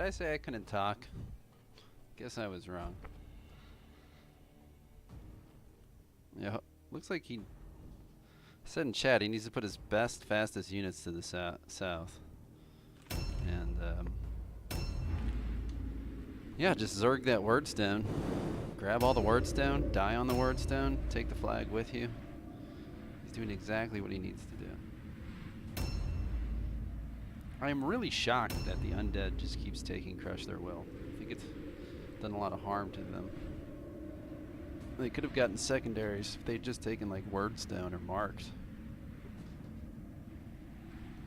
I say I couldn't talk? Guess I was wrong. Yeah, looks like he said in chat he needs to put his best, fastest units to the south. And, yeah, just Zerg that wordstone. Grab all the wordstone, die on the wordstone, take the flag with you. He's doing exactly what he needs to do. I am really shocked that the undead just keeps taking Crush Their Will. I think it's done a lot of harm to them. They could have gotten secondaries if they'd just taken like Wordstone or Marked.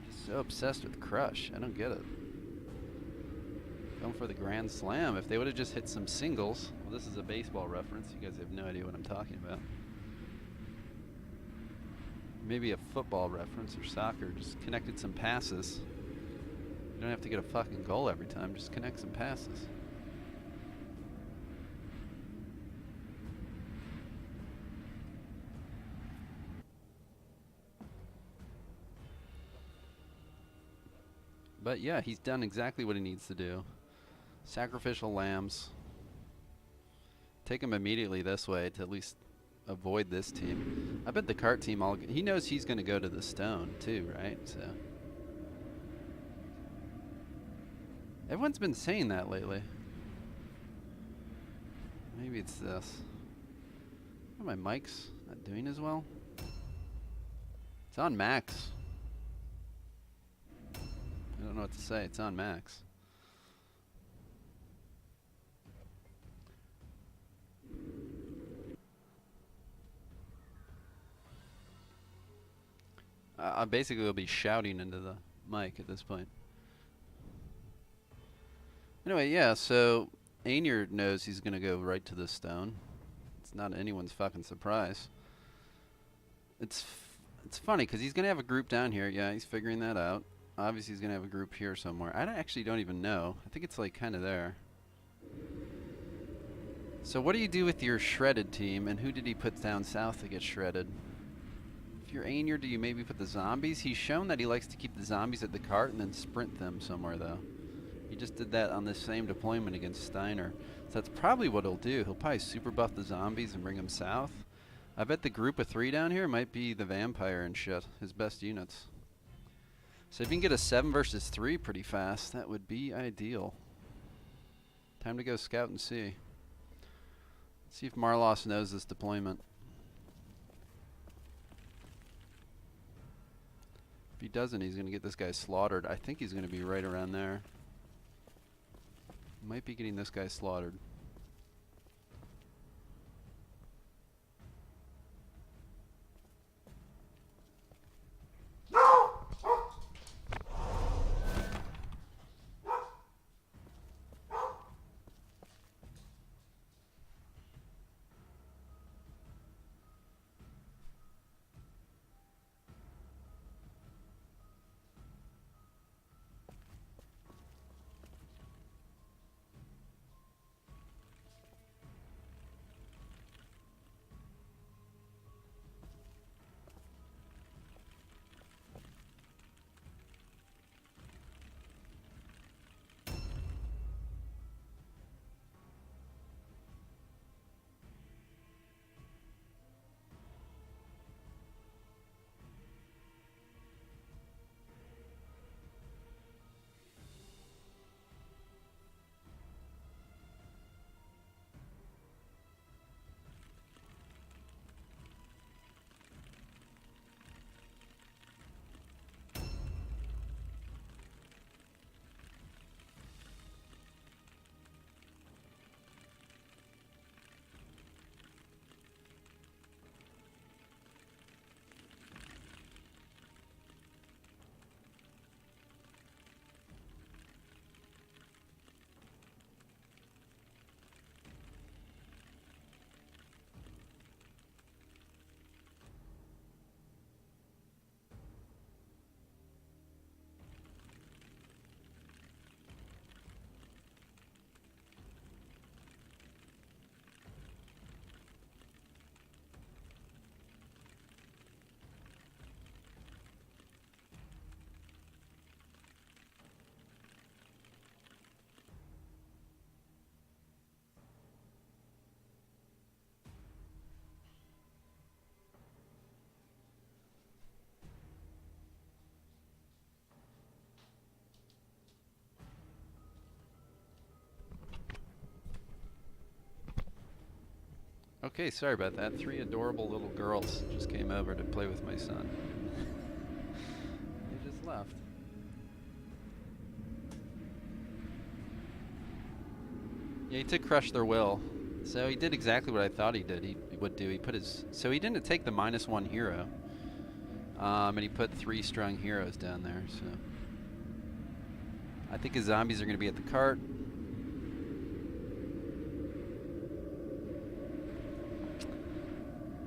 Just so obsessed with Crush. I don't get it. Going for the Grand Slam. If they would have just hit some singles. Well, this is a baseball reference. You guys have no idea what I'm talking about. Maybe a football reference or soccer. Just connected some passes. You don't have to get a fucking goal every time. Just connect some passes. But yeah, he's done exactly what he needs to do. Sacrificial lambs. Take him immediately this way to at least avoid this team. I bet the cart team he knows he's going to go to the stone too, right? So everyone's been saying that lately. Maybe it's this. Oh, my mic's not doing as well. It's on max. I don't know what to say. It's on max. I basically will be shouting into the mic at this point. Anyway, yeah, so Aenur knows he's going to go right to the stone. It's not anyone's fucking surprise. It's funny because he's going to have a group down here. Yeah, he's figuring that out. Obviously, he's going to have a group here somewhere. I actually don't even know. I think it's like kind of there. So what do you do with your shredded team, and who did he put down south to get shredded? If you're Aenur, do you maybe put the zombies? He's shown that he likes to keep the zombies at the cart and then sprint them somewhere, though. He just did that on this same deployment against Steiner. So that's probably what he'll do. He'll probably super buff the zombies and bring them south. I bet the group of 3 down here might be the vampire and shit, his best units. So if you can get a 7 versus 3 pretty fast, that would be ideal. Time to go scout and see. See if Marloss knows this deployment. If he doesn't, he's going to get this guy slaughtered. I think he's going to be right around there. Might be getting this guy slaughtered. Okay, sorry about that. 3 adorable little girls just came over to play with my son. They just left. Yeah, he took Crush Their Will. So he did exactly what I thought he did. He would do. He put his... So he didn't take the -1 hero. And he put 3 strung heroes down there, so... I think his zombies are going to be at the cart.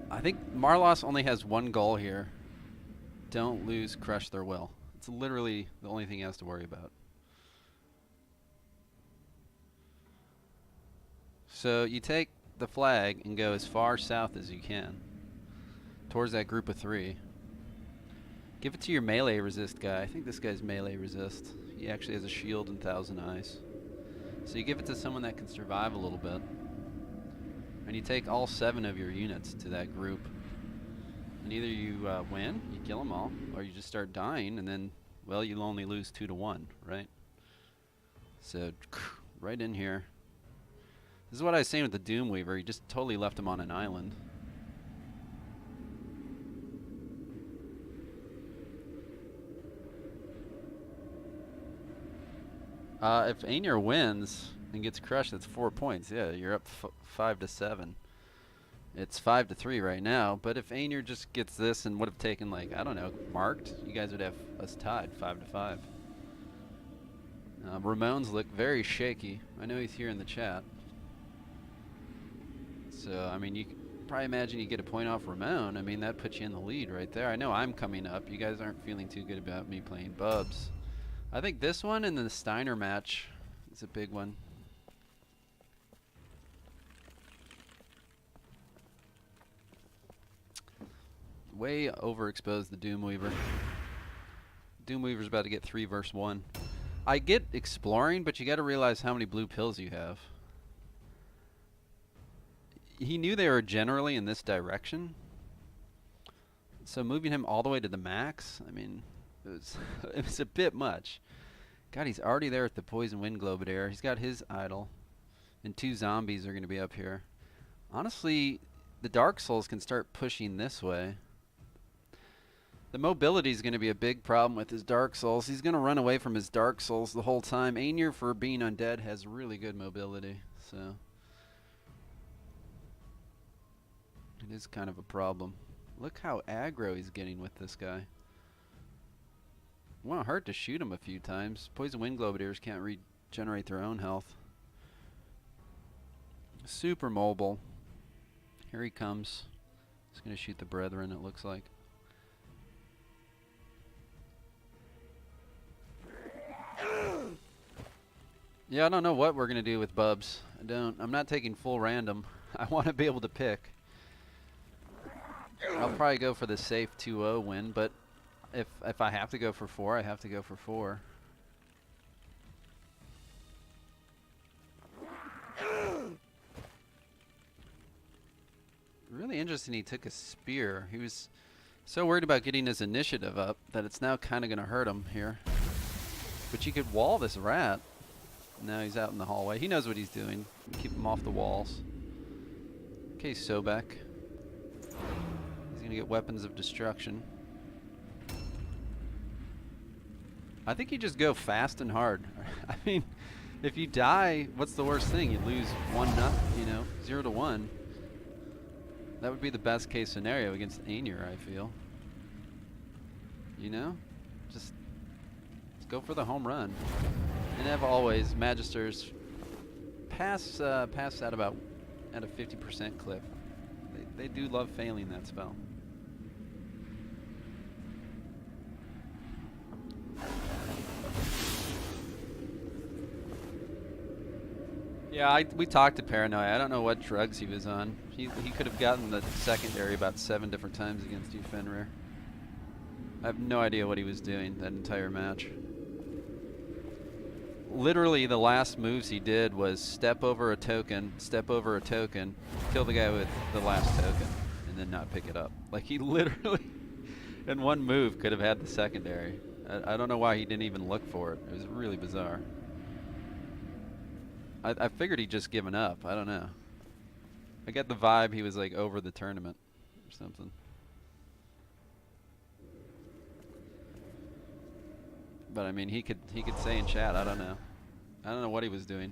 I think Marloss only has one goal here. Don't lose Crush Their Will. It's literally the only thing he has to worry about. So you take the flag and go as far south as you can towards that group of 3. Give it to your melee resist guy. I think this guy's melee resist. He actually has a shield and 1,000 eyes. So you give it to someone that can survive a little bit. And you take all 7 of your units to that group. And either you win, you kill them all, or you just start dying, and then, well, you'll only lose 2 to 1, right? So, right in here. This is what I was saying with the Doomweaver. He just totally left him on an island. If Aenur wins and gets crushed, that's 4 points. Yeah, you're up 5 to 7. It's 5 to 3 right now. But if Aenur just gets this and would have taken, like, I don't know, marked, you guys would have us tied 5 to 5. Ramon's look very shaky. I know he's here in the chat. So, I mean, you can probably imagine you get a point off Ramon. I mean, that puts you in the lead right there. I know I'm coming up. You guys aren't feeling too good about me playing Bubs. I think this one and the Steiner match is a big one. Way overexposed the Doomweaver. Doomweaver's about to get 3 versus 1. I get exploring, but you got to realize how many blue pills you have. He knew they were generally in this direction. So moving him all the way to the max, I mean, it was a bit much. God, he's already there at the Poison Wind Globadier. He's got his idol. And 2 zombies are going to be up here. Honestly, the Dark Souls can start pushing this way. The mobility is going to be a big problem with his Dark Souls. He's going to run away from his Dark Souls the whole time. Aenur, for being undead, has really good mobility. So it is kind of a problem. Look how aggro he's getting with this guy. Won't hurt to shoot him a few times. Poison Wind Globadiers can't regenerate their own health. Super mobile. Here he comes. He's going to shoot the Brethren, it looks like. Yeah, I don't know what we're going to do with Bubs. I'm not taking full random. I want to be able to pick. I'll probably go for the safe 2-0 win, but if I have to go for 4, I have to go for 4. Really interesting he took a spear. He was so worried about getting his initiative up that it's now kind of going to hurt him here. But you could wall this rat. Now he's out in the hallway. He knows what he's doing. Keep him off the walls. Okay, Sobek. He's going to get weapons of destruction. I think you just go fast and hard. I mean, if you die, what's the worst thing? You lose 0 to 1. That would be the best case scenario against Aenur, I feel. You know? Just go for the home run. And have always, Magisters pass that about at a 50% clip. They do love failing that spell. Yeah, we talked to Paranoia. I don't know what drugs he was on. He could have gotten the secondary about 7 different times against you, Fenrir. I have no idea what he was doing that entire match. Literally, the last moves he did was step over a token, kill the guy with the last token, and then not pick it up. Like, he literally, in one move, could have had the secondary. I don't know why he didn't even look for it. It was really bizarre. I figured he'd just given up. I don't know. I get the vibe he was like over the tournament or something. But I mean, he could say in chat, I don't know. I don't know what he was doing.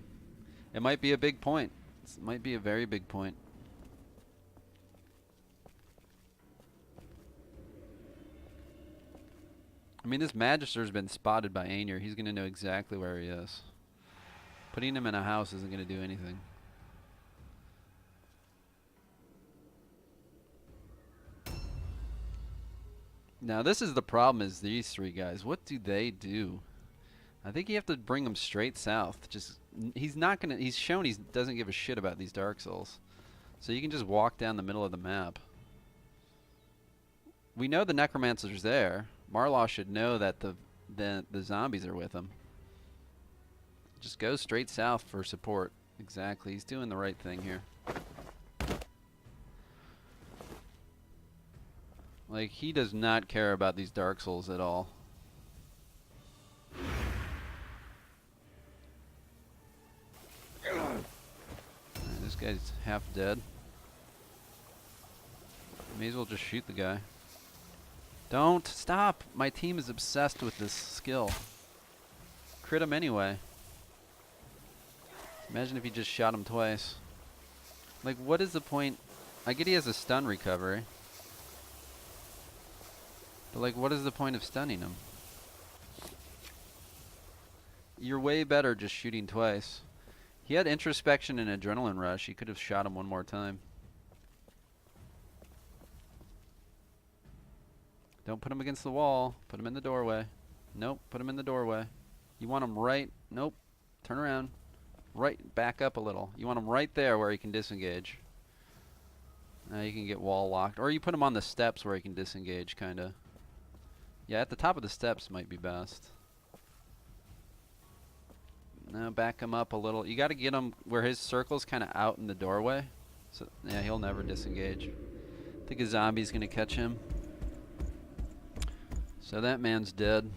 It might be a big point. It might be a very big point. I mean, this Magister's been spotted by Aenur. He's going to know exactly where he is. Putting him in a house isn't going to do anything. Now, this is the problem, is these three guys. What do they do? I think you have to bring them straight south. Just he's not going to... He's shown he doesn't give a shit about these Dark Souls. So you can just walk down the middle of the map. We know the Necromancer's there. Marloss should know that the zombies are with him. Just go straight south for support. Exactly. He's doing the right thing here. Like, he does not care about these Dark Souls at all. Right, this guy's half dead. May as well just shoot the guy. Don't stop! My team is obsessed with this skill. Crit him anyway. Imagine if he just shot him twice. Like, what is the point? I get he has a stun recovery. But like, what is the point of stunning him? You're way better just shooting twice. He had introspection and adrenaline rush. He could have shot him one more time. Don't put him against the wall. Put him in the doorway. Nope, put him in the doorway. You want him right... Nope. Turn around. Right, back up a little. You want him right there where he can disengage. Now you can get wall locked. Or you put him on the steps where he can disengage, kind of. Yeah, at the top of the steps might be best. Now back him up a little. You got to get him where his circle's kind of out in the doorway. So yeah, he'll never disengage. I think a zombie's going to catch him. So that man's dead.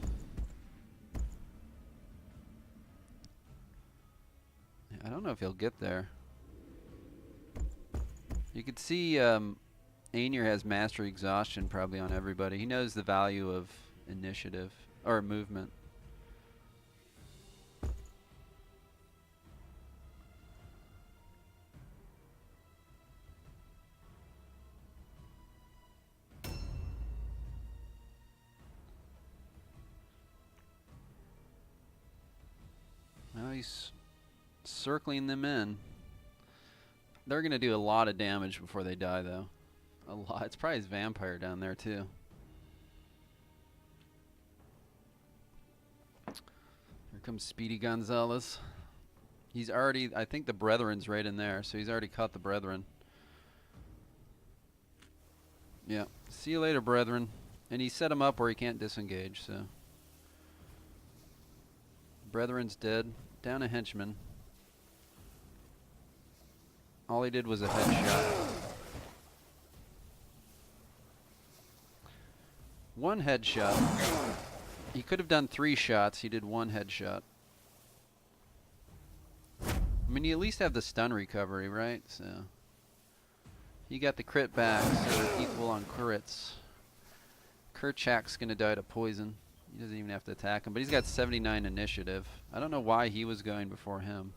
I don't know if he'll get there. You could see Aenur has mastery exhaustion probably on everybody. He knows the value of initiative or movement. Well, he's circling them in. They're going to do a lot of damage before they die, though. A lot. It's probably his vampire down there, too. Here comes Speedy Gonzalez. He's already... I think the Brethren's right in there, so he's already caught the Brethren. Yeah. See you later, Brethren. And he set him up where he can't disengage, so... Brethren's dead. Down a henchman. All he did was a headshot. One headshot. He could have done 3 shots. He did 1 headshot. I mean, you at least have the stun recovery, right? So you got the crit back, so they're equal on crits. Kerchak's gonna die to poison. He doesn't even have to attack him, but he's got 79 initiative. I don't know why he was going before him.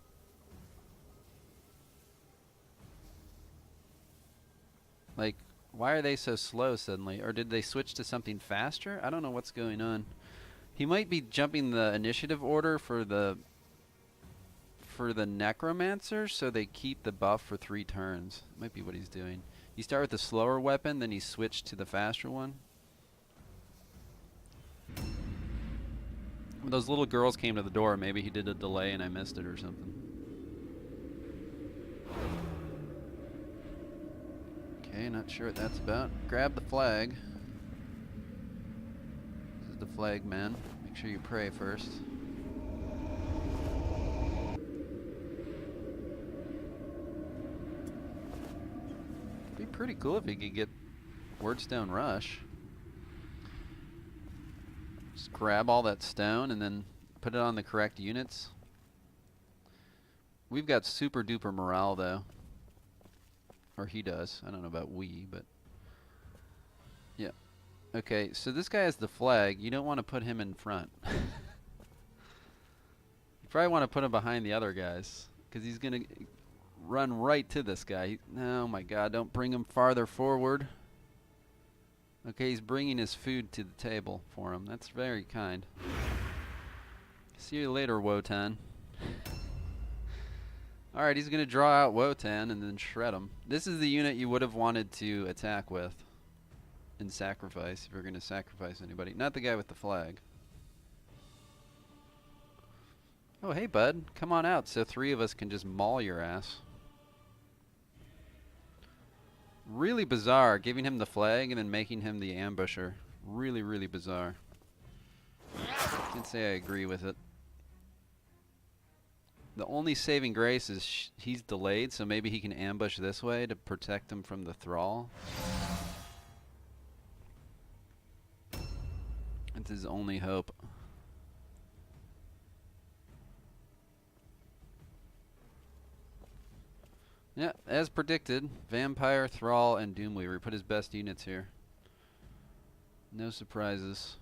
Like, why are they so slow suddenly? Or did they switch to something faster? I don't know what's going on. He might be jumping the initiative order for the Necromancer, so they keep the buff for 3 turns. Might be what he's doing. You start with the slower weapon, then you switch to the faster one. When those little girls came to the door, maybe he did a delay and I missed it or something. Okay, not sure what that's about. Grab the flag. This is the flag, man. Make sure you pray first. It'd be pretty cool if he could get Wordstone Rush. Just grab all that stone and then put it on the correct units. We've got super duper morale though. Or he does. I don't know about we, but... Yeah. Okay, so this guy has the flag. You don't want to put him in front. You probably want to put him behind the other guys, because he's going to run right to this guy. Oh my god, don't bring him farther forward. Okay, he's bringing his food to the table for him. That's very kind. See you later, Wotan. Alright, he's going to draw out Wotan and then shred him. This is the unit you would have wanted to attack with in sacrifice, if you're going to sacrifice anybody. Not the guy with the flag. Oh, hey, bud. Come on out so 3 of us can just maul your ass. Really bizarre, giving him the flag and then making him the ambusher. Really, really bizarre. Can't say I agree with it. The only saving grace is he's delayed, so maybe he can ambush this way to protect him from the thrall. It's his only hope. Yeah, as predicted, Vampire, Thrall, and Doomweaver. Put his best units here. No surprises.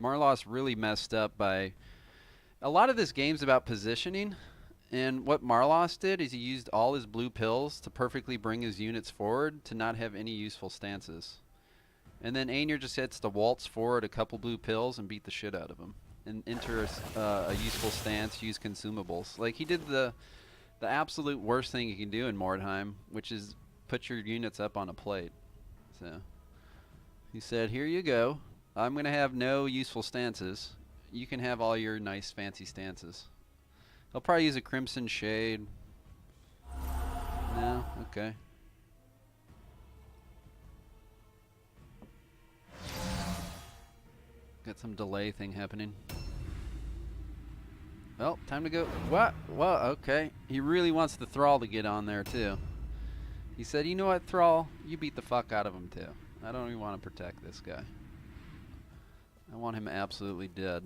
Marloss really messed up by... A lot of this game's about positioning, and what Marloss did is he used all his blue pills to perfectly bring his units forward to not have any useful stances. And then Aenur just gets to waltz forward a couple blue pills and beat the shit out of him. And enter a useful stance, use consumables. Like, he did the absolute worst thing you can do in Mordheim, which is put your units up on a plate. So, he said, here you go. I'm going to have no useful stances. You can have all your nice fancy stances. He'll probably use a Crimson Shade. No? Okay. Got some delay thing happening. Well, time to go. What? Well, okay. He really wants the Thrall to get on there, too. He said, you know what, Thrall? You beat the fuck out of him, too. I don't even want to protect this guy. I want him absolutely dead.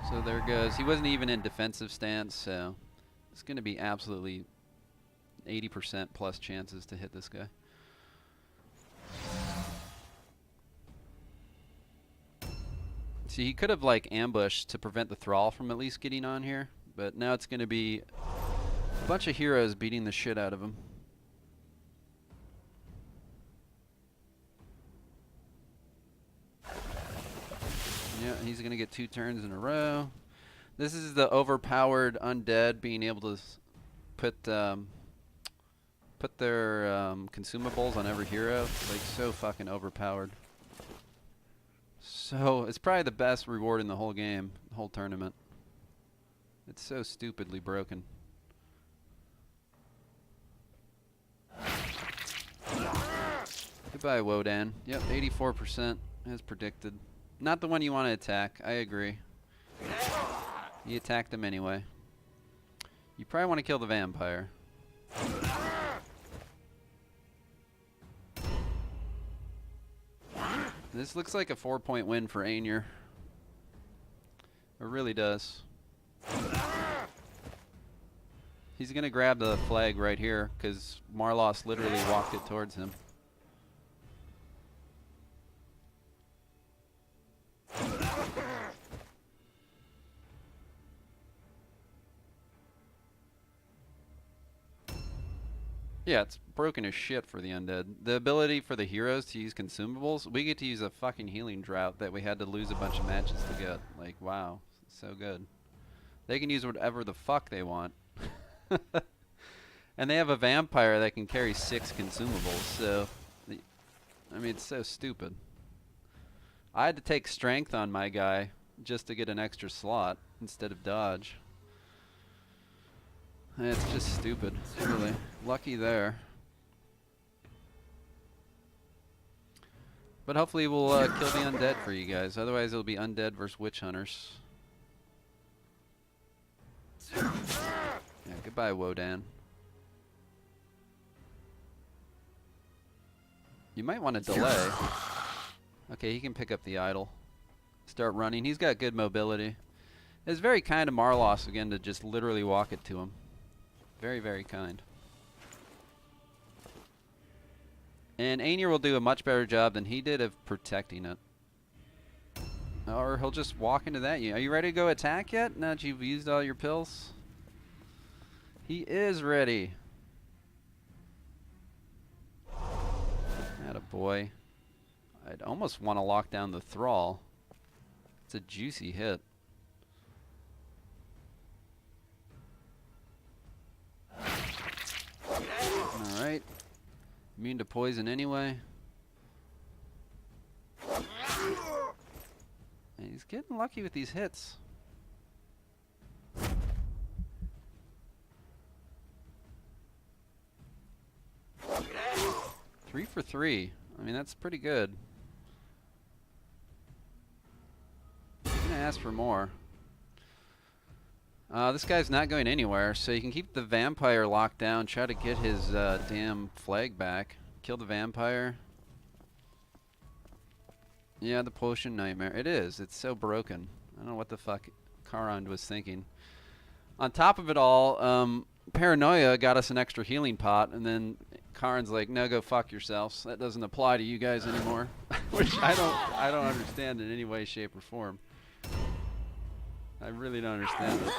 So there goes. He wasn't even in defensive stance, so it's going to be absolutely 80% plus chances to hit this guy. See, he could have like ambushed to prevent the Thrall from at least getting on here, but now it's going to be a bunch of heroes beating the shit out of him. Yeah, he's going to get 2 turns in a row. This is the overpowered undead being able to put their consumables on every hero. It's like so fucking overpowered. So it's probably the best reward in the whole game, the whole tournament. It's so stupidly broken. Goodbye, Wodan. Yep, 84% as predicted. Not the one you want to attack, I agree. You attacked him anyway. You probably want to kill the vampire. This looks like a 4-point win for Aenur. It really does. He's going to grab the flag right here because Marloss literally walked it towards him. Yeah, it's broken as shit for the undead. The ability for the heroes to use consumables, we get to use a fucking healing drought that we had to lose a bunch of matches to get. Like, wow, so good. They can use whatever the fuck they want. And they have a vampire that can carry 6 consumables, so... I mean, it's so stupid. I had to take strength on my guy just to get an extra slot instead of dodge. It's just stupid, really. Lucky there. But hopefully we'll kill the undead for you guys. Otherwise it'll be undead versus witch hunters. Yeah, goodbye, Wodan. You might want to delay. Okay, he can pick up the idol. start running. He's got good mobility. It's very kind of Marloss again to just literally walk it to him. Very, very kind. And Aenur will do a much better job than he did of protecting it. Or he'll just walk into that. Are you ready to go attack yet? Now that you've used all your pills? He is ready. Attaboy. I'd almost want to lock down the thrall. It's a juicy hit. Alright. Immune to poison anyway. And he's getting lucky with these hits. 3 for 3. I mean, that's pretty good. I'm gonna ask for more. This guy's not going anywhere, so you can keep the vampire locked down, try to get his damn flag back. Kill the vampire. Yeah, the potion nightmare. It is. It's so broken. I don't know what the fuck Karand was thinking. On top of it all, paranoia got us an extra healing pot, and then Karn's like, no, go fuck yourselves. That doesn't apply to you guys anymore. Which I don't understand in any way, shape, or form. I really don't understand it.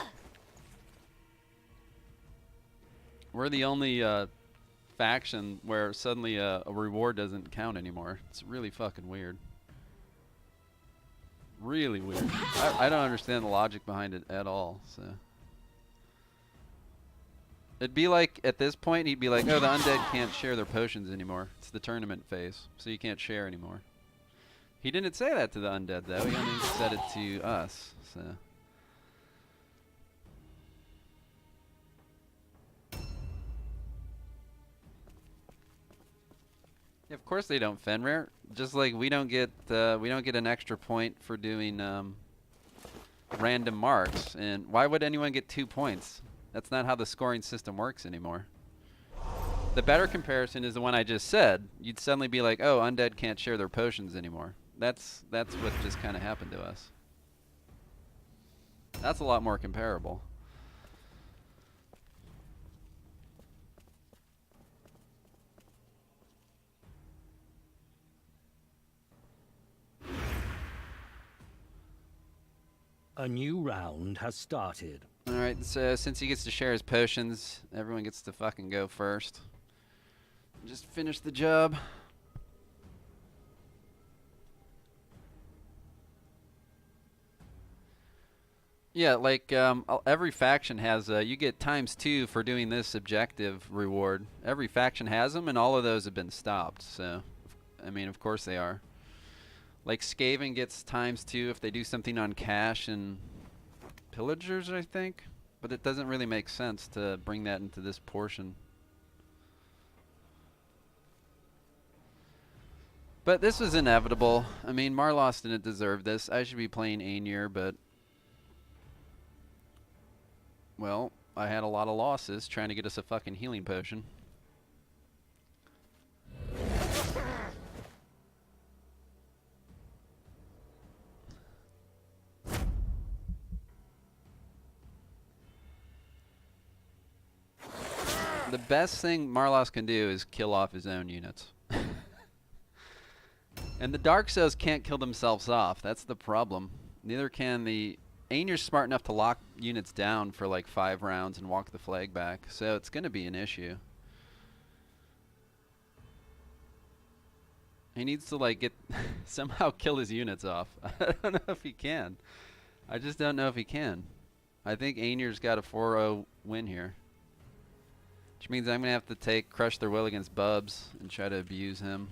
We're the only faction where suddenly a reward doesn't count anymore. It's really fucking weird. Really weird. I don't understand the logic behind it at all, so. It'd be like, at this point, he'd be like, oh, the undead can't share their potions anymore. It's the tournament phase, so you can't share anymore. He didn't say that to the undead, though. He only said it to us, so. Yeah, of course they don't Fenrir. Just like we don't get an extra point for doing random marks. And why would anyone get 2 points? That's not how the scoring system works anymore. The better comparison is the one I just said. You'd suddenly be like, oh, undead can't share their potions anymore. That's what just kind of happened to us. That's a lot more comparable. A new round has started. Alright, so since he gets to share his potions, everyone gets to fucking go first. Just finish the job. Yeah, like every faction has, you get ×2 for doing this objective reward. Every faction has them, and all of those have been stopped, so, I mean, of course they are. Like Skaven gets ×2 if they do something on cash and pillagers, I think. But it doesn't really make sense to bring that into this portion. But this was inevitable. I mean, Marloss didn't deserve this. I should be playing Aenur, but... well, I had a lot of losses trying to get us a fucking healing potion. The best thing Marloss can do is kill off his own units. And the Dark Souls can't kill themselves off. That's the problem. Neither can the... Aenur's smart enough to lock units down for like 5 rounds and walk the flag back. So it's going to be an issue. He needs to like get... somehow kill his units off. I don't know if he can. I just don't know if he can. I think Aenur's got a 4-0 win here. Which means I'm going to have to crush their will against Bubs and try to abuse him.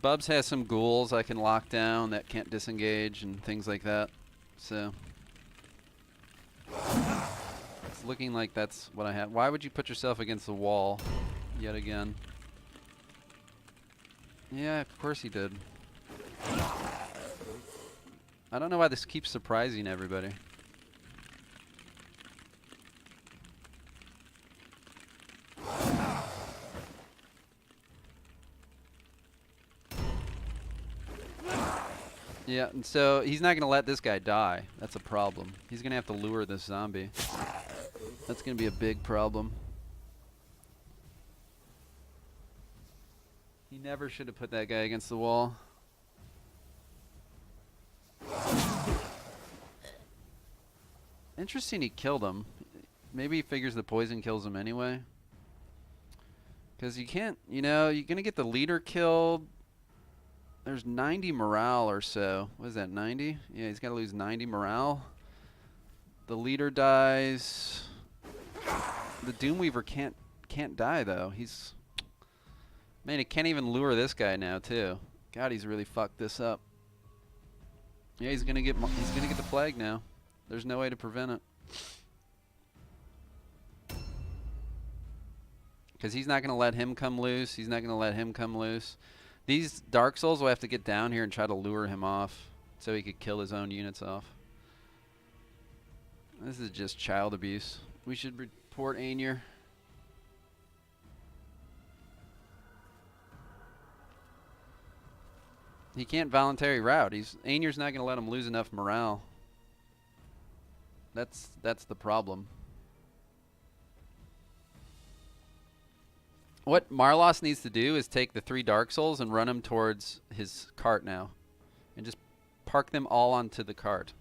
Bubs has some ghouls I can lock down that can't disengage and things like that. So it's looking like that's what I have. Why would you put yourself against the wall yet again? Yeah, of course he did. I don't know why this keeps surprising everybody. Yeah, and so he's not going to let this guy die. That's a problem. He's going to have to lure this zombie. That's going to be a big problem. He never should have put that guy against the wall. Interesting he killed him. Maybe he figures the poison kills him anyway. Because you can't, you know, you're going to get the leader killed. There's 90 morale or so. What is that, 90? Yeah, he's got to lose 90 morale. The leader dies. The Doomweaver can't die though. He's, man, he can't even lure this guy now too. God, he's really fucked this up. Yeah, he's gonna get the flag now. There's no way to prevent it. Because he's not gonna let him come loose. He's not gonna let him come loose. These Dark Souls will have to get down here and try to lure him off so he could kill his own units off. This is just child abuse. We should report Aenur. He can't voluntary route. Aenur's not going to let him lose enough morale. That's the problem. What Marloss needs to do is take the 3 Dark Souls and run them towards his cart now. And just park them all onto the cart.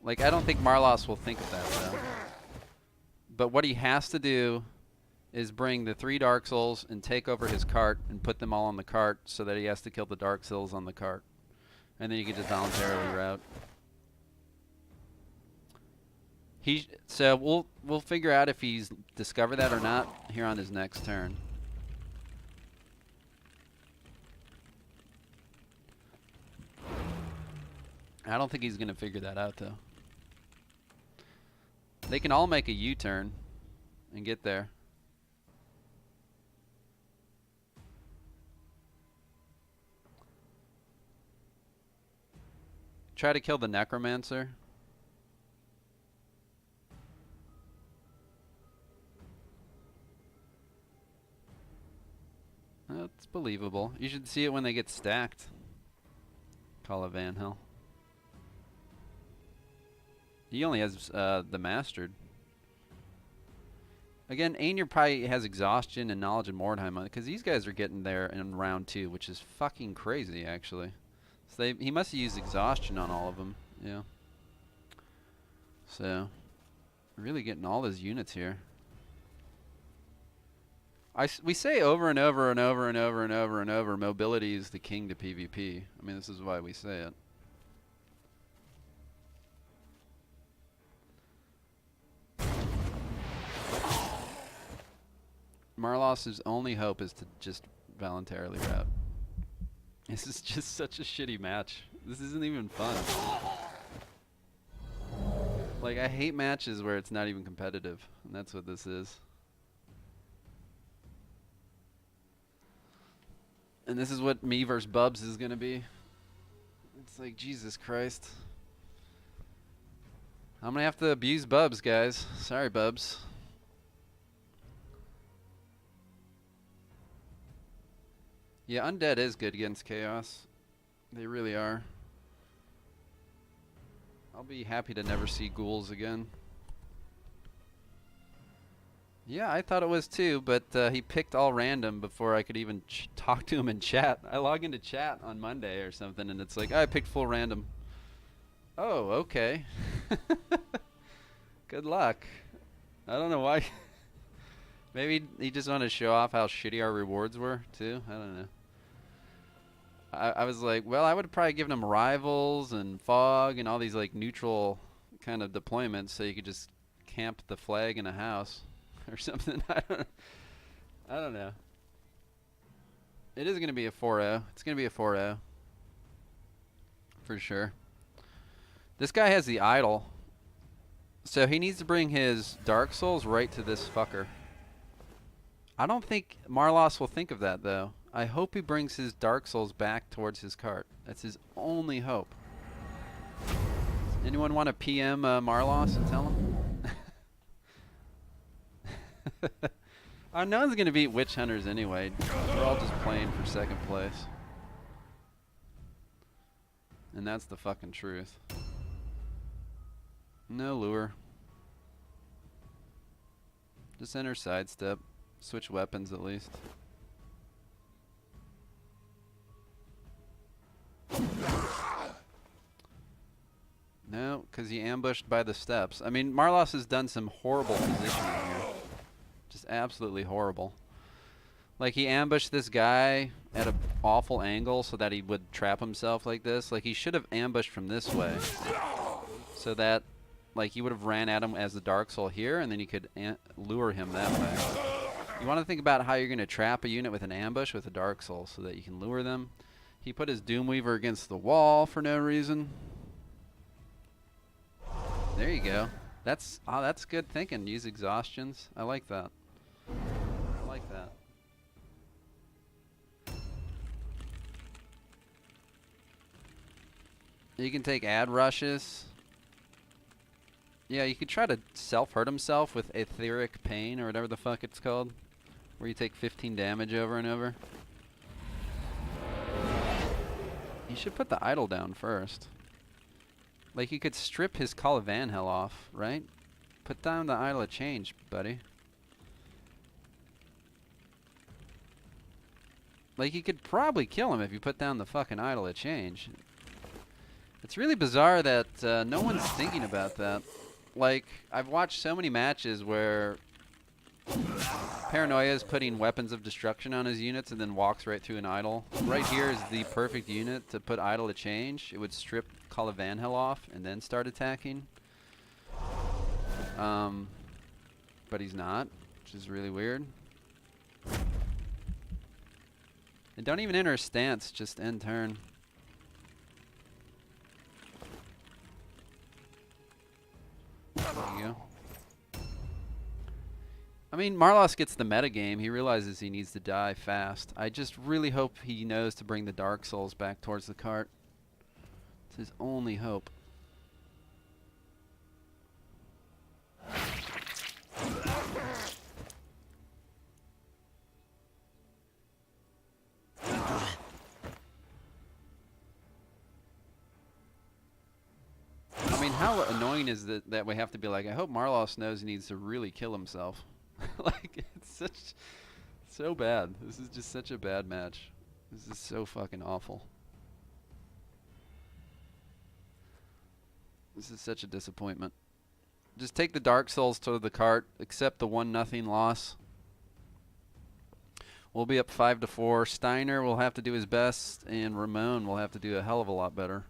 Like, I don't think Marloss will think of that, though. But what he has to do is bring the 3 Dark Souls and take over his cart and put them all on the cart so that he has to kill the Dark Souls on the cart. And then you can just voluntarily route. So we'll figure out if he's discovered that or not here on his next turn. I don't think he's going to figure that out though. They can all make a U-turn and get there. Try to kill the Necromancer. That's believable. You should see it when they get stacked. Call it Van Hell. He only has the Mastered. Again, Aenur probably has Exhaustion and Knowledge of Mordheim because these guys are getting there in round 2, which is fucking crazy, actually. So he must have used Exhaustion on all of them. Yeah. So, really getting all his units here. We say over and over and over and over and over and over, mobility is the king to PvP. I mean, this is why we say it. Marloss's only hope is to just voluntarily route. This is just such a shitty match. This isn't even fun. Like, I hate matches where it's not even competitive, and that's what this is. And this is what me versus Bubs is gonna be. It's like, Jesus Christ. I'm gonna have to abuse Bubs, guys. Sorry, Bubs. Yeah, Undead is good against Chaos. They really are. I'll be happy to never see ghouls again. Yeah, I thought it was too, but he picked all random before I could even talk to him in chat. I log into chat on Monday or something, and it's like, oh, I picked full random. Oh, okay. Good luck. I don't know why. Maybe he just wanted to show off how shitty our rewards were, too. I don't know. I was like, well, I would have probably given him Rivals and Fog and all these, like, neutral kind of deployments so you could just camp the flag in a house. Or something. I don't know. It is going to be a 4-0. It's going to be a 4-0. For sure. This guy has the idol. So he needs to bring his Dark Souls right to this fucker. I don't think Marloss will think of that, though. I hope he brings his Dark Souls back towards his cart. That's his only hope. Anyone want to PM Marloss and tell him? No one's going to beat Witch Hunters anyway. We're all just playing for second place. And that's the fucking truth. No lure. Just enter sidestep. Switch weapons at least. No, because he ambushed by the steps. I mean, Marloss has done some horrible positioning here. Just absolutely horrible. Like, he ambushed this guy at an awful angle so that he would trap himself like this. Like, he should have ambushed from this way. So that, like, he would have ran at him as the Dark Soul here, and then you could lure him that way. You want to think about how you're going to trap a unit with an ambush with a Dark Soul so that you can lure them. He put his Doomweaver against the wall for no reason. There you go. That's good thinking. Use exhaustions. I like that. I like that. You can take ad rushes. Yeah, you could try to self-hurt himself with etheric pain or whatever the fuck it's called, where you take 15 damage over and over. You should put the idol down first. Like, you could strip his Call of Van Hell off, right? Put down the Idol of Change, buddy. Like, you could probably kill him if you put down the fucking Idol of Change. It's really bizarre that no one's thinking about that. Like, I've watched so many matches where Paranoia is putting Weapons of Destruction on his units and then walks right through an idol. Right here is the perfect unit to put Idol of Change. It would strip Call of Van Hell off and then start attacking. But he's not, which is really weird. And don't even enter a stance, just end turn. There you go. I mean, Marloss gets the metagame. He realizes he needs to die fast. I just really hope he knows to bring the Dark Souls back towards the cart. It's his only hope. I mean, how annoying is that we have to be like, I hope Marloss knows he needs to really kill himself. Like, it's so bad. This is just such a bad match. This is so fucking awful. This is such a disappointment. Just take the Dark Souls to the cart, accept the 1-0 loss. We'll be up 5-4. Steiner will have to do his best, and Ramon will have to do a hell of a lot better.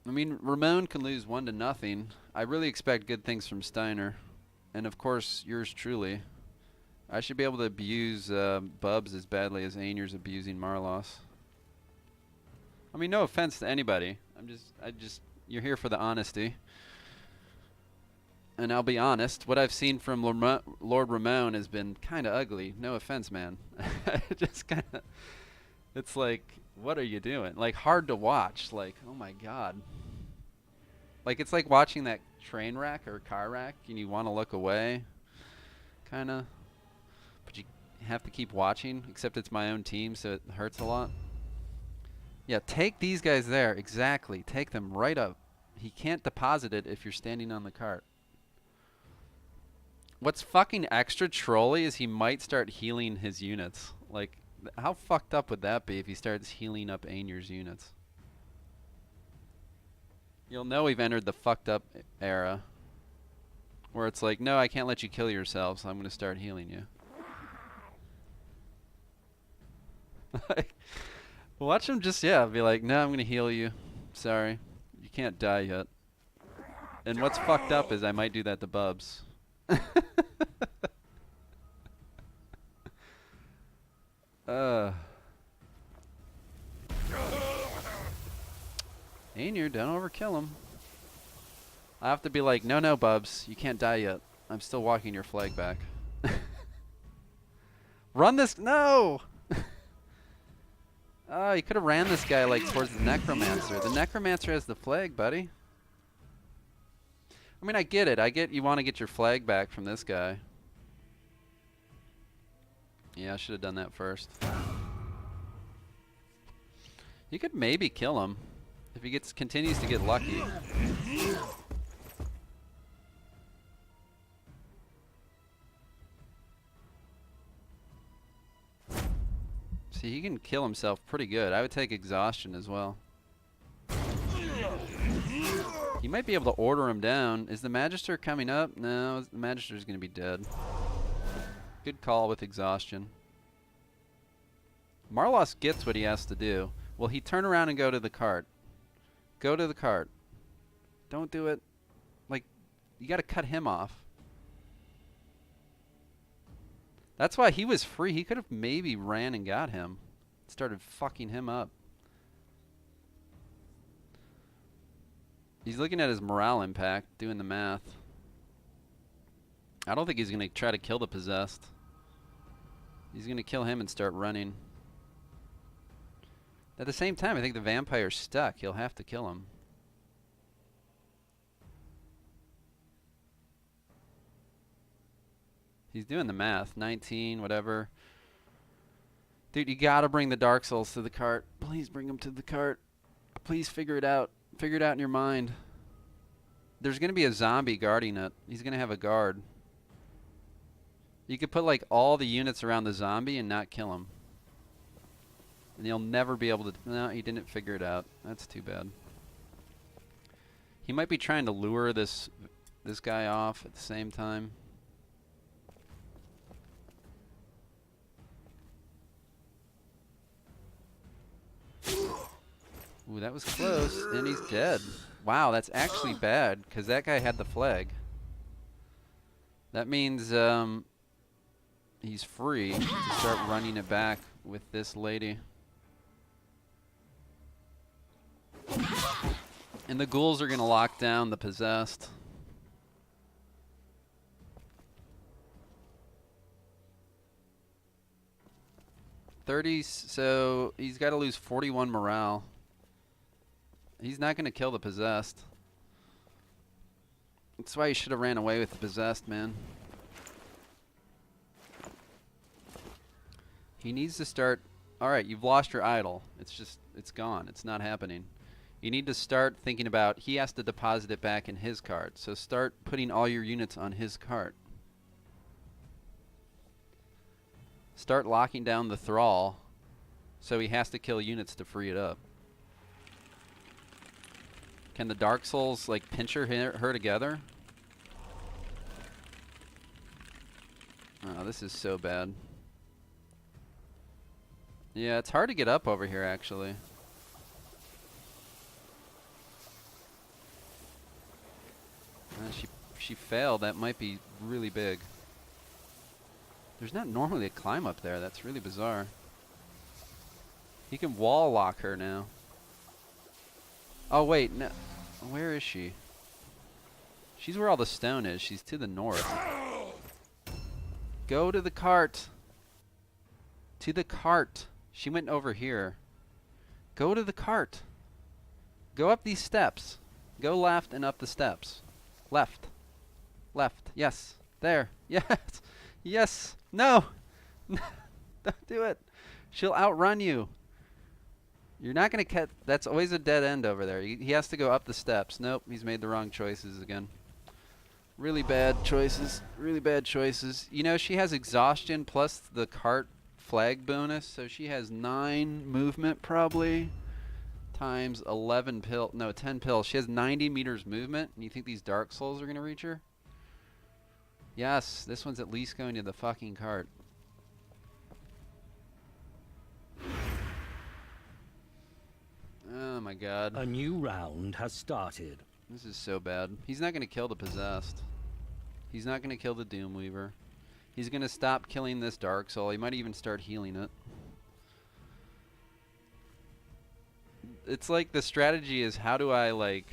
I mean, Ramon can lose 1-0. I really expect good things from Steiner. And of course, yours truly. I should be able to abuse Bubs as badly as Aenur's abusing Marloss. I mean, no offense to anybody. You're here for the honesty. And I'll be honest, what I've seen from Lord Ramon has been kind of ugly. No offense, man. Just kind of, it's like, what are you doing? Like, hard to watch. Like, oh my God. Like, it's like watching that train wreck or car wreck and you want to look away, kind of. But you have to keep watching, except it's my own team, so it hurts a lot. Yeah, take these guys there. Exactly. Take them right up. He can't deposit it if you're standing on the cart. What's fucking extra trolly is he might start healing his units. Like, how fucked up would that be if he starts healing up Aenur's units? You'll know we've entered the fucked up era. Where it's like, no, I can't let you kill yourself, so I'm going to start healing you. Like, watch him just, be like, no, I'm going to heal you. Sorry. You can't die yet. And what's fucked up is I might do that to Bubs. Aenur, don't overkill him. I have to be like, no, Bubs, you can't die yet. I'm still walking your flag back. Run this, no! Oh, you could have ran this guy like towards the Necromancer. The Necromancer has the flag, buddy. I mean, I get it. I get you want to get your flag back from this guy. Yeah, I should have done that first. He could maybe kill him if he continues to get lucky. See, he can kill himself pretty good. I would take exhaustion as well. He might be able to order him down. Is the Magister coming up? No, the Magister's going to be dead. Good call with exhaustion. Marloss gets what he has to do. Will he turn around and go to the cart? Go to the cart. Don't do it. Like, you got to cut him off. That's why he was free. He could have maybe ran and got him. Started fucking him up. He's looking at his morale impact, doing the math. I don't think he's going to try to kill the possessed. He's going to kill him and start running. At the same time, I think the vampire's stuck. He'll have to kill him. He's doing the math. 19, whatever. Dude, you gotta bring the Dark Souls to the cart. Please bring them to the cart. Please figure it out. Figure it out in your mind. There's gonna be a zombie guarding it. He's gonna have a guard. You could put like all the units around the zombie and not kill him. And you'll never be able to... No, he didn't figure it out. That's too bad. He might be trying to lure this guy off at the same time. Ooh, that was close, and he's dead. Wow, that's actually bad, because that guy had the flag. That means he's free to start running it back with this lady. And the ghouls are going to lock down the possessed. So he's got to lose 41 morale. He's not going to kill the possessed. That's why he should have ran away with the possessed, man. He needs to start... Alright, you've lost your idol. It's gone. It's not happening. You need to start thinking about... He has to deposit it back in his cart. So start putting all your units on his cart. Start locking down the thrall. So he has to kill units to free it up. Can the Dark Souls like pinch her together? Oh, this is so bad. Yeah, it's hard to get up over here actually. She failed. That might be really big. There's not normally a climb up there. That's really bizarre. He can wall lock her now. Oh wait, no. Where is she? She's where all the stone is. She's to the north. Go to the cart. To the cart. She went over here. Go to the cart. Go up these steps. Go left and up the steps. Left. Left. Yes. There. Yes. Yes. No. Don't do it. She'll outrun you. You're not going to catch... That's always a dead end over there. He has to go up the steps. Nope, he's made the wrong choices again. Really bad choices. Really bad choices. You know, she has exhaustion plus the cart flag bonus, so she has 9 movement probably times 11 pill... No, 10 pills. She has 90 meters movement, and you think these Dark Souls are going to reach her? Yes, this one's at least going to the fucking cart. Oh my god. A new round has started. This is so bad. He's not going to kill the possessed. He's not going to kill the Doomweaver. He's going to stop killing this Dark Soul. He might even start healing it. It's like the strategy is how do I like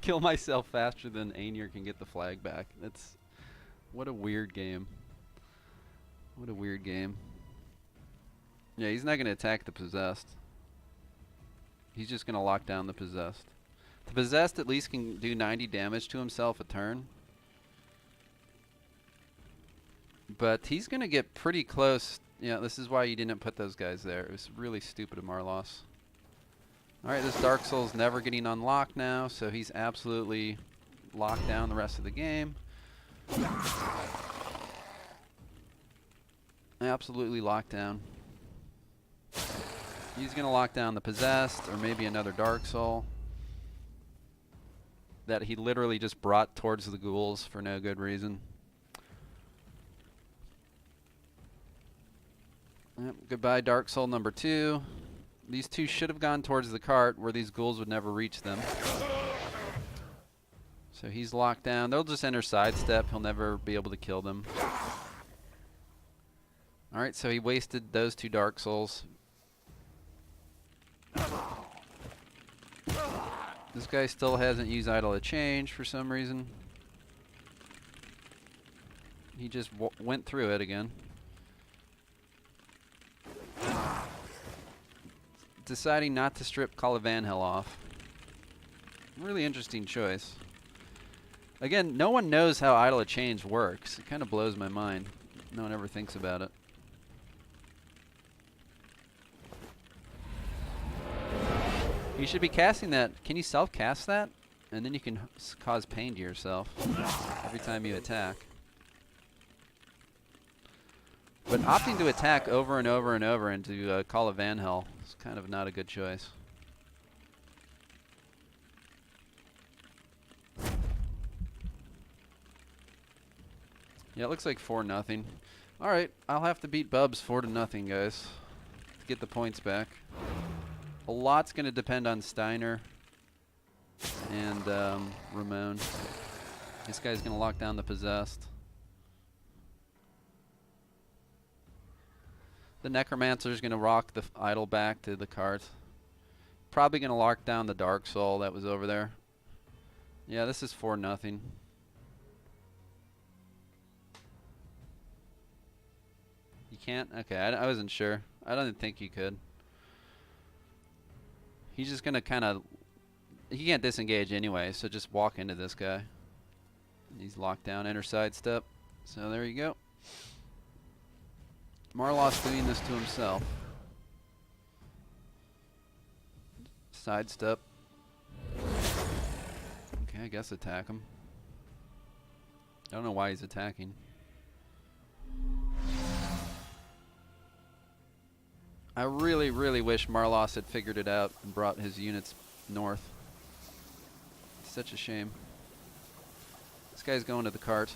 kill myself faster than Aenur can get the flag back. That's what a weird game. What a weird game. Yeah, he's not going to attack the possessed. He's just going to lock down the possessed. The possessed at least can do 90 damage to himself a turn. But he's going to get pretty close. Yeah, this is why you didn't put those guys there. It was really stupid of Marloss. Alright, this Dark Soul's never getting unlocked now, so he's absolutely locked down the rest of the game. Absolutely locked down. He's going to lock down the Possessed, or maybe another Dark Soul that he literally just brought towards the ghouls for no good reason. Yep, goodbye Dark Soul number 2. These two should have gone towards the cart where these ghouls would never reach them. So he's locked down. They'll just enter sidestep. He'll never be able to kill them. Alright, so he wasted those 2 Dark Souls. This guy still hasn't used Idol of Change for some reason. He just went through it again. Deciding not to strip Call of Van Hell off. Really interesting choice. Again, no one knows how Idol of Change works. It kind of blows my mind. No one ever thinks about it. You should be casting that. Can you self-cast that? And then you can cause pain to yourself every time you attack. But opting to attack over and over and over into Call of Van Hell is kind of not a good choice. Yeah, it looks like 4-0. Alright, I'll have to beat Bubs 4-0, guys, to get the points back. A lot's going to depend on Steiner and Ramon. This guy's going to lock down the Possessed. The Necromancer's going to rock the Idol back to the cart. Probably going to lock down the Dark Soul that was over there. Yeah, this is 4-0. You can't? Okay, I wasn't sure. I don't think you could. He's just going to kind of... He can't disengage anyway, so just walk into this guy. He's locked down, enter sidestep. So there you go. Marloss doing this to himself. Sidestep. Okay, I guess attack him. I don't know why he's attacking. I really, really wish Marloss had figured it out and brought his units north. It's such a shame. This guy's going to the cart.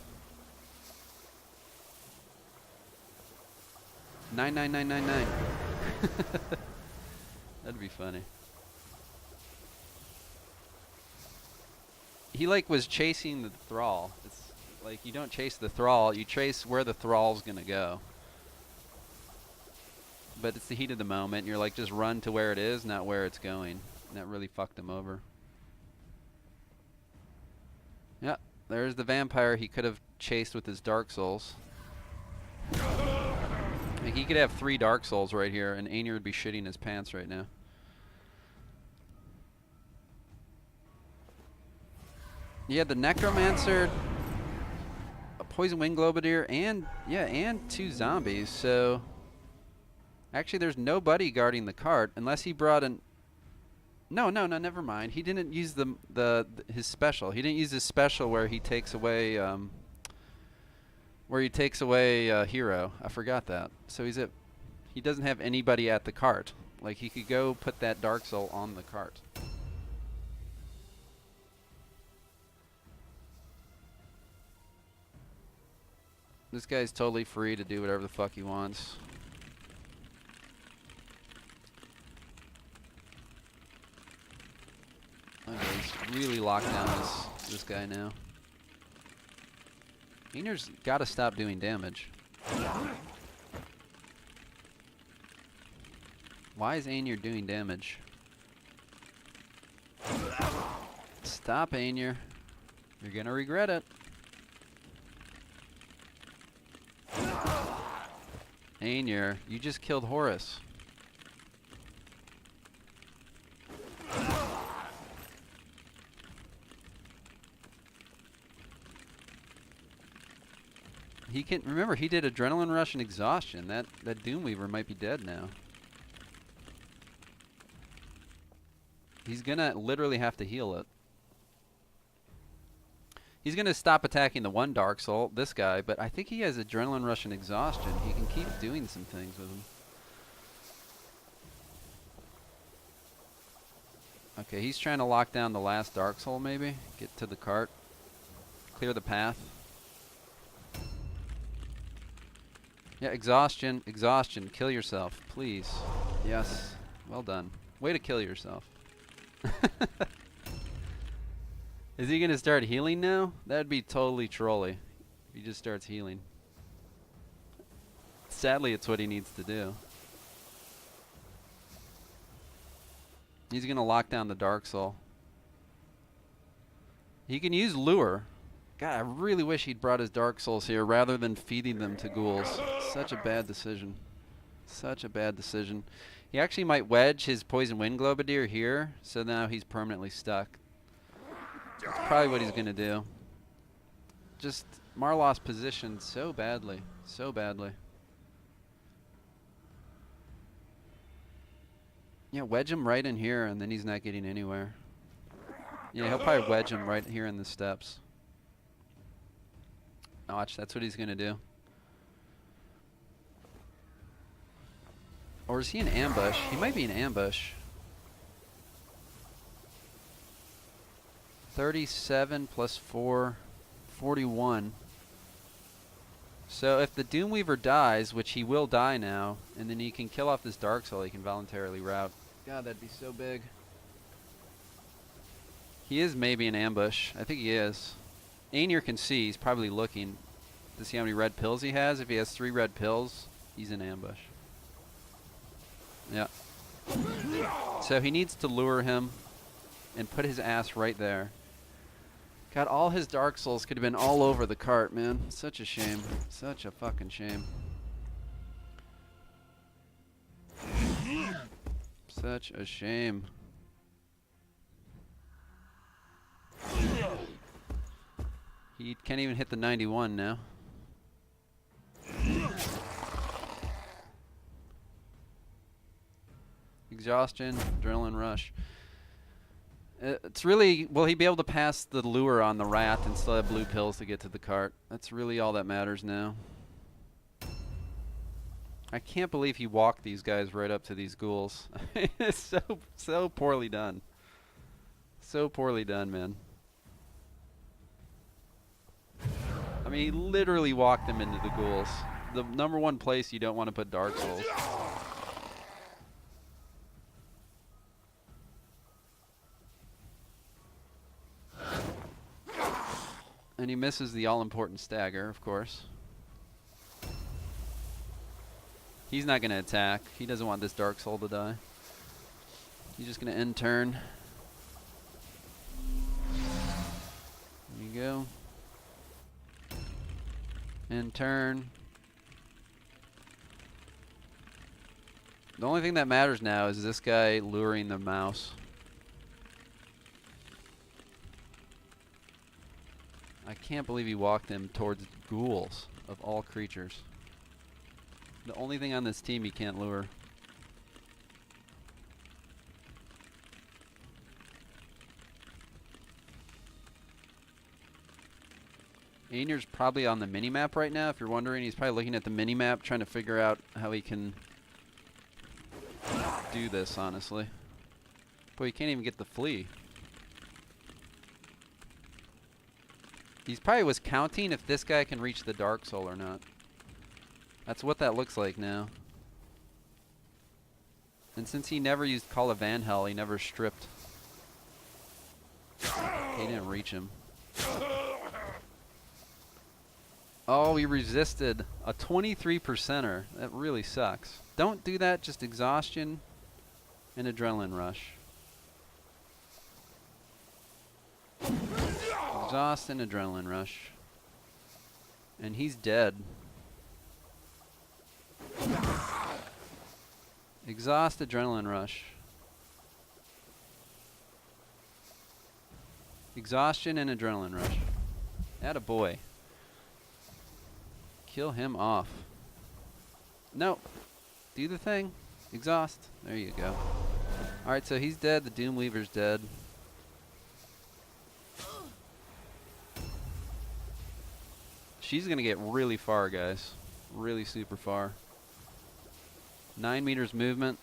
99999. That'd be funny. He like was chasing the thrall. It's like you don't chase the thrall, you chase where the thrall's gonna go. But it's the heat of the moment. You're like, just run to where it is, not where it's going. And that really fucked him over. Yeah, there's the vampire he could have chased with his Dark Souls. Like, he could have 3 Dark Souls right here, and Aenur would be shitting his pants right now. Yeah, the Necromancer, a Poison Wing Globadier, and 2 zombies. So actually, there's nobody guarding the cart unless he brought an. No, never mind. He didn't use his special. He didn't use his special where he takes away hero. I forgot that. So he doesn't have anybody at the cart. Like, he could go put that Dark Soul on the cart. This guy's totally free to do whatever the fuck he wants. Okay, he's really locked down this guy now. Aenur's got to stop doing damage. Why is Aenur doing damage? Stop, Aenur. You're gonna regret it. Aenur, you just killed Horus. He can remember he did adrenaline rush and exhaustion. That Doomweaver might be dead now. He's gonna literally have to heal it. He's gonna stop attacking the one Dark Soul, this guy, but I think he has Adrenaline Rush and Exhaustion. He can keep doing some things with him. Okay, he's trying to lock down the last Dark Soul maybe. Get to the cart. Clear the path. Yeah, exhaustion, exhaustion. Kill yourself, please. Yes, well done. Way to kill yourself. Is he gonna start healing now? That'd be totally trolly. If he just starts healing. Sadly, it's what he needs to do. He's gonna lock down the Dark Soul. He can use Lure. God, I really wish he'd brought his Dark Souls here rather than feeding them to ghouls. Such a bad decision. Such a bad decision. He actually might wedge his Poison Wind Globadier here, so now he's permanently stuck. That's probably what he's going to do. Just Marloss positioned so badly. So badly. Yeah, wedge him right in here, and then he's not getting anywhere. Yeah, he'll probably wedge him right here in the steps. Watch, that's what he's going to do. Or is he in ambush? He might be in ambush. 37 plus 4, 41. So if the Doomweaver dies, which he will die now, and then he can kill off this Dark Soul, he can voluntarily route. God, that'd be so big. He is maybe in ambush. I think he is. Aenur can see. He's probably looking to see how many red pills he has. If he has 3 red pills, he's in ambush. Yeah. So he needs to lure him and put his ass right there. God, all his Dark Souls could have been all over the cart, man. Such a shame. Such a fucking shame. Such a shame. He can't even hit the 91 now. Exhaustion, Adrenaline Rush. It's really, will he be able to pass the lure on the rat and still have blue pills to get to the cart? That's really all that matters now. I can't believe he walked these guys right up to these ghouls. It's so poorly done. So poorly done, man. I mean, he literally walked them into the ghouls. The number one place you don't want to put Dark Souls. And he misses the all-important stagger, of course. He's not going to attack. He doesn't want this Dark Soul to die. He's just going to end turn. There you go. End turn. The only thing that matters now is this guy luring the mouse. I can't believe he walked him towards ghouls, of all creatures. The only thing on this team he can't lure. Aenur's probably on the mini-map right now, if you're wondering. He's probably looking at the mini-map, trying to figure out how he can do this, honestly. Boy, he can't even get the flea. He's probably was counting if this guy can reach the Dark Soul or not. That's what that looks like now. And since he never used Call of Van Hell, he never stripped. He didn't reach him. Oh, he resisted a 23%er. That really sucks. Don't do that, just exhaustion and adrenaline rush. Exhaust and adrenaline rush. And he's dead. Exhaust, adrenaline rush. Exhaustion and adrenaline rush. Attaboy. Kill him off. No. Do the thing. Exhaust. There you go. Alright, so he's dead. The Doomweaver's dead. She's going to get really far, guys. Really super far. 9 meters movement.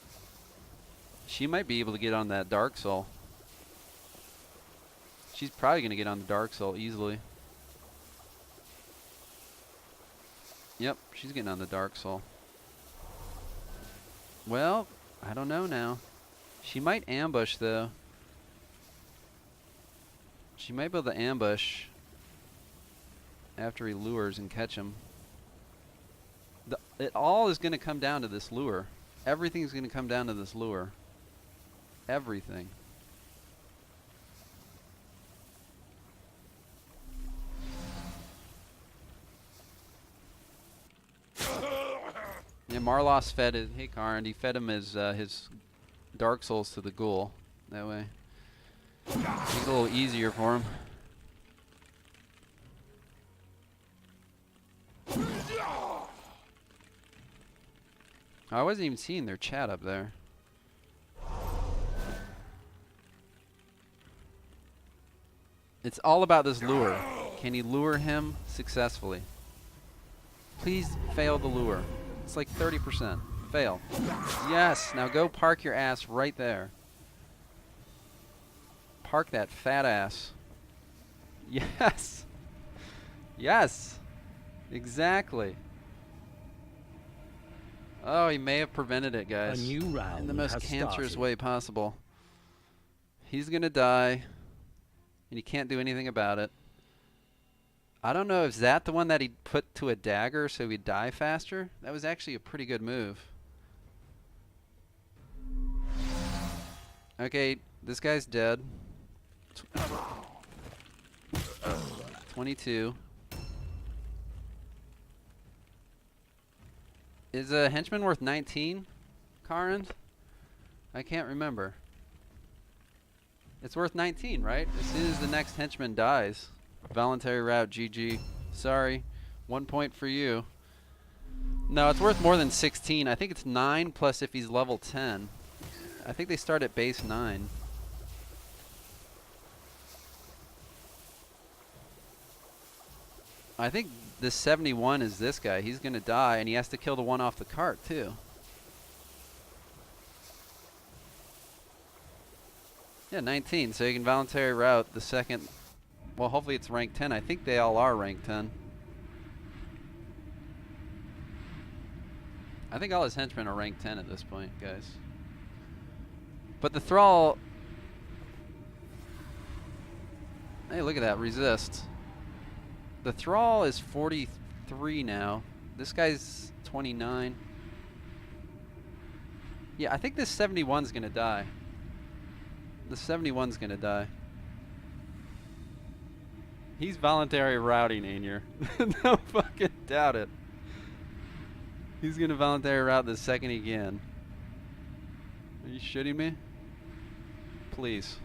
She might be able to get on that Dark Soul. She's probably going to get on the Dark Soul easily. Yep, she's getting on the Dark Soul. Well, I don't know now. She might ambush, though. She might be able to ambush after he lures and catch him. It all is going to come down to this lure. Everything's going to come down to this lure. Everything. Yeah, Marloss fed it. Hey, Karn, he fed him his Dark Souls to the ghoul. That way, make it a little easier for him. I wasn't even seeing their chat up there. It's all about this lure. Can he lure him successfully? Please fail the lure. It's like 30%. Fail. Yes. Now go park your ass right there. Park that fat ass. Yes. Yes. Exactly. Oh, he may have prevented it, guys. A new round in the most has cancerous started. way possible. He's going to die, and he can't do anything about it. I don't know, is that the one that he put to a dagger so he'd die faster? That was actually a pretty good move. Okay, this guy's dead. 22. Is a henchman worth 19, Karn? I can't remember. It's worth 19, right? As soon as the next henchman dies. Voluntary route, GG. Sorry. 1 point for you. No, it's worth more than 16. I think it's 9 plus if he's level 10. I think they start at base 9. I think this 71 is this guy. He's going to die, and he has to kill the one off the cart, too. Yeah, 19. So you can voluntary route the second. Well, hopefully it's rank 10. I think they all are rank 10. I think all his henchmen are rank 10 at this point, guys. But the Thrall... Hey, look at that. Resist. The Thrall is 43 now. This guy's 29. Yeah, I think this 71's going to die. The 71's going to die. He's voluntary routing, Aenur. No fucking doubt it. He's going to voluntary route the second he can. Are you shitting me? Please.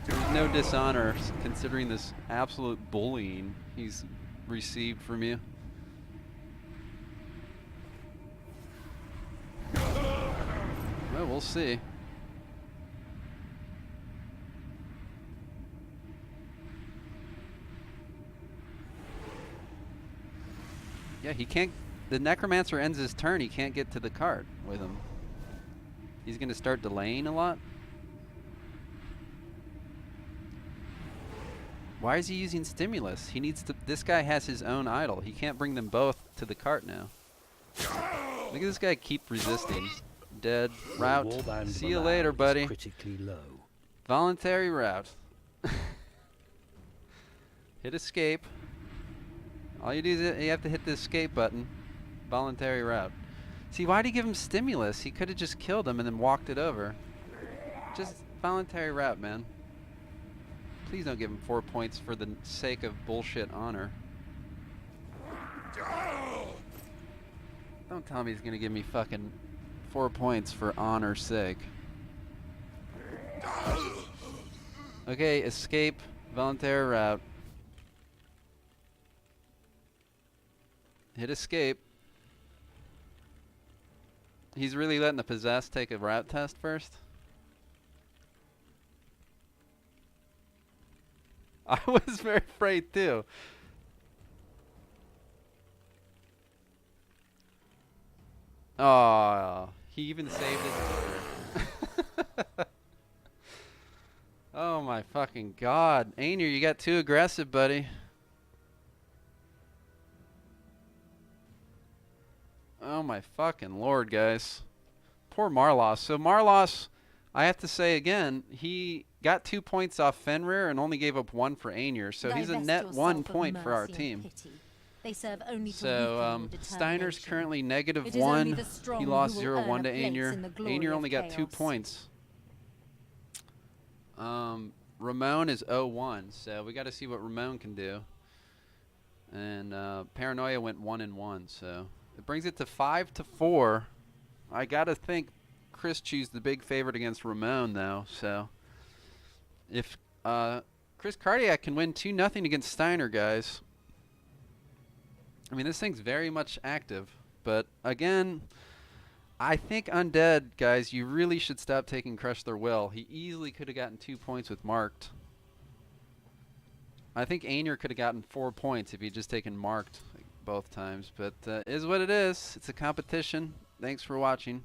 There's no dishonor considering this absolute bullying he's received from you. Well, we'll see. Yeah, he can't. The Necromancer ends his turn. He can't get to the cart with him. He's going to start delaying a lot. Why is he using Stimulus? He needs to. This guy has his own idol. He can't bring them both to the cart now. Look at this guy keep resisting. Dead. Route. See you later, buddy. Critically low. Voluntary route. Hit escape. All you do is you have to hit the escape button. Voluntary route. See, why'd he give him Stimulus? He could have just killed him and then walked it over. Just voluntary route, man. Please don't give him 4 points for the sake of bullshit honor. Don't tell me he's gonna give me fucking 4 points for honor's sake. Okay, escape, voluntary route. Hit escape. He's really letting the possess take a route test first. I was very afraid too. Oh, he even saved his number. Oh my fucking god. Aenur, you got too aggressive, buddy. Oh my fucking lord, guys. Poor Marloss. So Marloss, I have to say again, he got 2 points off Fenrir and only gave up 1 for Aenur, so he's a net 1 point for our team. They serve only to So weaken your Steiner's determination. currently It is only -1. the strong He lost who will 0-1 earn to a place Aenur. in the glory Aenur of only got 2 chaos. points. Ramon is 0-1, so we got to see what Ramon can do. And Paranoia went 1-1, so it brings it to 5-4. I gotta think Chris choose the big favorite against Ramon though. So if Chris Cardiac can win 2-0 against Steiner, guys. I mean, this thing's very much active, but again, I think Undead, guys, you really should stop taking Crush Their Will. He easily could have gotten 2 points with Marked. I think Aenur could have gotten 4 points if he'd just taken Marked both times, but is what it is. It's a competition. Thanks for watching.